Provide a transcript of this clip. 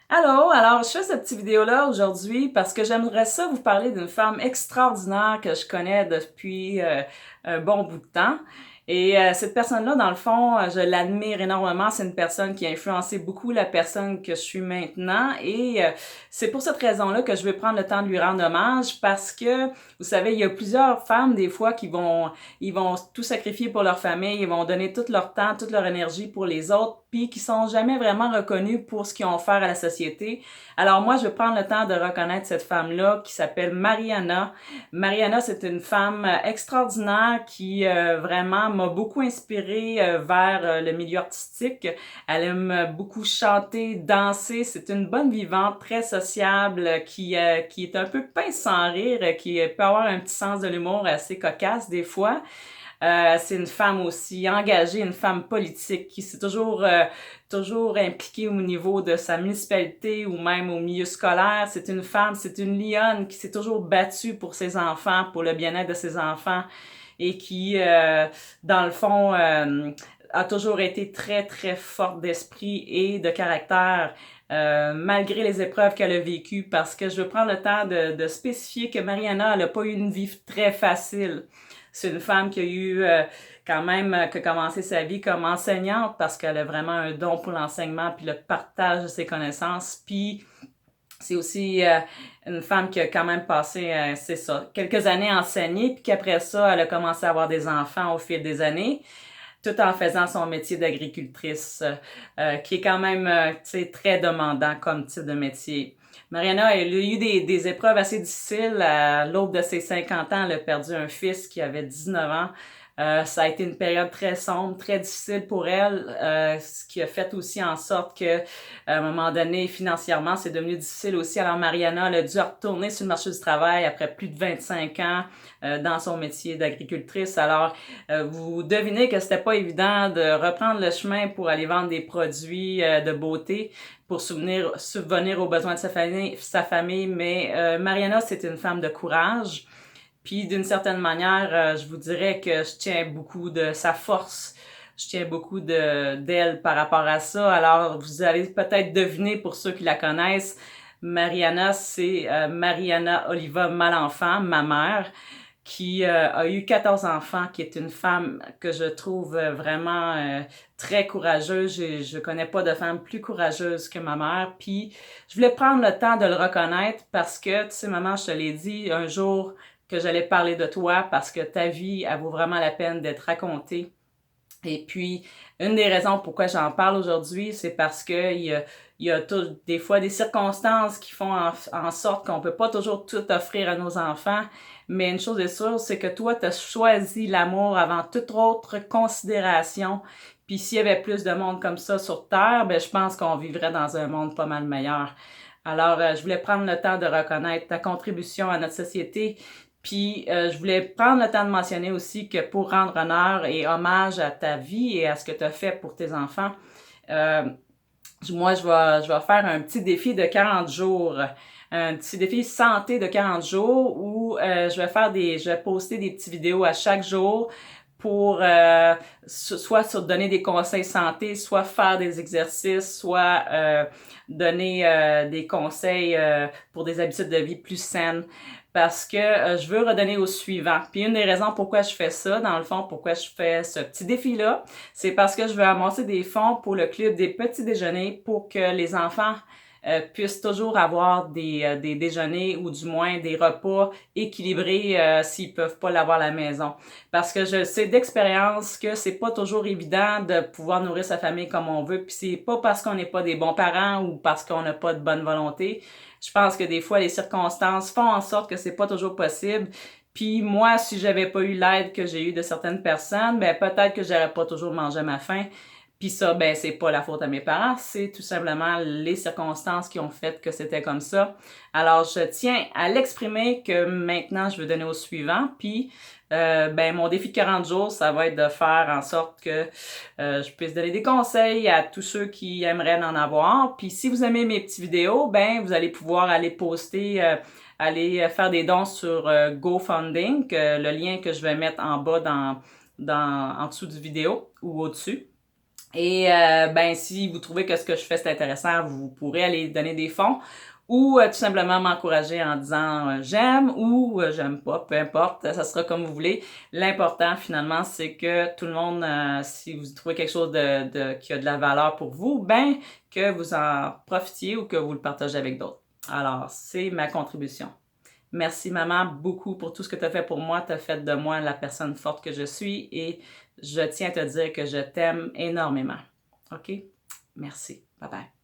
Allô, alors je fais cette petite vidéo-là aujourd'hui parce que j'aimerais ça vous parler d'une femme extraordinaire que je connais depuis un bon bout de temps. Et cette personne-là, dans le fond, je l'admire énormément. C'est une personne qui a influencé beaucoup la personne que je suis maintenant. Et c'est pour cette raison-là que je veux prendre le temps de lui rendre hommage parce que, vous savez, il y a plusieurs femmes, des fois, ils vont tout sacrifier pour leur famille, ils vont donner tout leur temps, toute leur énergie pour les autres, puis qui sont jamais vraiment reconnus pour ce qu'ils ont offert à la société. Alors moi, je vais prendre le temps de reconnaître cette femme-là qui s'appelle Mariana. Mariana, c'est une femme extraordinaire qui vraiment m'a beaucoup inspirée vers le milieu artistique. Elle aime beaucoup chanter, danser. C'est une bonne vivante, très sociable, qui est un peu pince sans rire, qui peut avoir un petit sens de l'humour assez cocasse des fois. C'est une femme aussi engagée, une femme politique qui s'est toujours impliquée au niveau de sa municipalité ou même au milieu scolaire. C'est une femme, c'est une lionne qui s'est toujours battue pour ses enfants, pour le bien-être de ses enfants et qui, dans le fond, a toujours été très, très forte d'esprit et de caractère. Malgré les épreuves qu'elle a vécues, parce que je veux prendre le temps de spécifier que Mariana, elle n'a pas eu une vie très facile. C'est une femme qui a eu quand même, qui a commencé sa vie comme enseignante parce qu'elle a vraiment un don pour l'enseignement puis le partage de ses connaissances. Puis c'est aussi une femme qui a quand même passé, c'est ça, quelques années à enseigner, puis qu'après ça, elle a commencé à avoir des enfants au fil des années, tout en faisant son métier d'agricultrice, qui est quand même, tu sais, très demandant comme type de métier. Mariana, elle a eu des épreuves assez difficiles. À l'aube de ses 50 ans, elle a perdu un fils qui avait 19 ans. Ça a été une période très sombre, très difficile pour elle, ce qui a fait aussi en sorte que, à un moment donné, financièrement, c'est devenu difficile aussi. Alors Mariana, elle a dû retourner sur le marché du travail après plus de 25 ans dans son métier d'agricultrice. Alors, vous devinez que c'était pas évident de reprendre le chemin pour aller vendre des produits de beauté pour subvenir aux besoins de sa famille. Mais Mariana, c'est une femme de courage. Puis d'une certaine manière, je vous dirais que je tiens beaucoup de sa force. Je tiens beaucoup d'elle par rapport à ça. Alors, vous allez peut-être deviner pour ceux qui la connaissent, Mariana, c'est Mariana Oliva Malenfant, ma mère, qui a eu 14 enfants, qui est une femme que je trouve vraiment très courageuse. Je connais pas de femme plus courageuse que ma mère. Puis, je voulais prendre le temps de le reconnaître parce que, tu sais, maman, je te l'ai dit un jour que j'allais parler de toi parce que ta vie, elle vaut vraiment la peine d'être racontée. Et puis, une des raisons pourquoi j'en parle aujourd'hui, c'est parce que il y a des fois des circonstances qui font en sorte qu'on peut pas toujours tout offrir à nos enfants. Mais une chose est sûre, c'est que toi, tu as choisi l'amour avant toute autre considération. Puis s'il y avait plus de monde comme ça sur Terre, ben je pense qu'on vivrait dans un monde pas mal meilleur. Alors, je voulais prendre le temps de reconnaître ta contribution à notre société. Puis, je voulais prendre le temps de mentionner aussi que pour rendre honneur et hommage à ta vie et à ce que tu as fait pour tes enfants, euh, moi, je vais faire un petit défi de 40 jours, un petit défi santé de 40 jours où je vais poster des petites vidéos à chaque jour pour soit sur donner des conseils santé, soit faire des exercices, soit donner des conseils pour des habitudes de vie plus saines parce que je veux redonner au suivant. Puis une des raisons pourquoi je fais ça, dans le fond, pourquoi je fais ce petit défi-là, c'est parce que je veux amasser des fonds pour le club des petits déjeuners pour que les enfants puissent toujours avoir des déjeuners ou du moins des repas équilibrés s'ils peuvent pas l'avoir à la maison. Parce que je sais d'expérience que c'est pas toujours évident de pouvoir nourrir sa famille comme on veut, puis c'est pas parce qu'on n'est pas des bons parents ou parce qu'on n'a pas de bonne volonté. Je pense que des fois les circonstances font en sorte que c'est pas toujours possible. Puis moi, si j'avais pas eu l'aide que j'ai eue de certaines personnes, ben peut-être que j'aurais pas toujours mangé à ma faim. Puis ça, ben c'est pas la faute à mes parents, c'est tout simplement les circonstances qui ont fait que c'était comme ça. Alors je tiens à l'exprimer que maintenant je veux donner au suivant. Puis ben mon défi de 40 jours, ça va être de faire en sorte que je puisse donner des conseils à tous ceux qui aimeraient en avoir. Puis si vous aimez mes petites vidéos, ben vous allez pouvoir aller poster, aller faire des dons sur GoFunding, le lien que je vais mettre en bas en dessous du vidéo ou au-dessus. Et ben si vous trouvez que ce que je fais c'est intéressant, vous pourrez aller donner des fonds ou tout simplement m'encourager en disant j'aime ou j'aime pas, peu importe, ça sera comme vous voulez. L'important finalement c'est que tout le monde, si vous trouvez quelque chose qui a de la valeur pour vous, ben que vous en profitiez ou que vous le partagez avec d'autres. Alors c'est ma contribution. Merci maman beaucoup pour tout ce que tu as fait pour moi. Tu as fait de moi la personne forte que je suis et je tiens à te dire que je t'aime énormément. OK? Merci. Bye bye.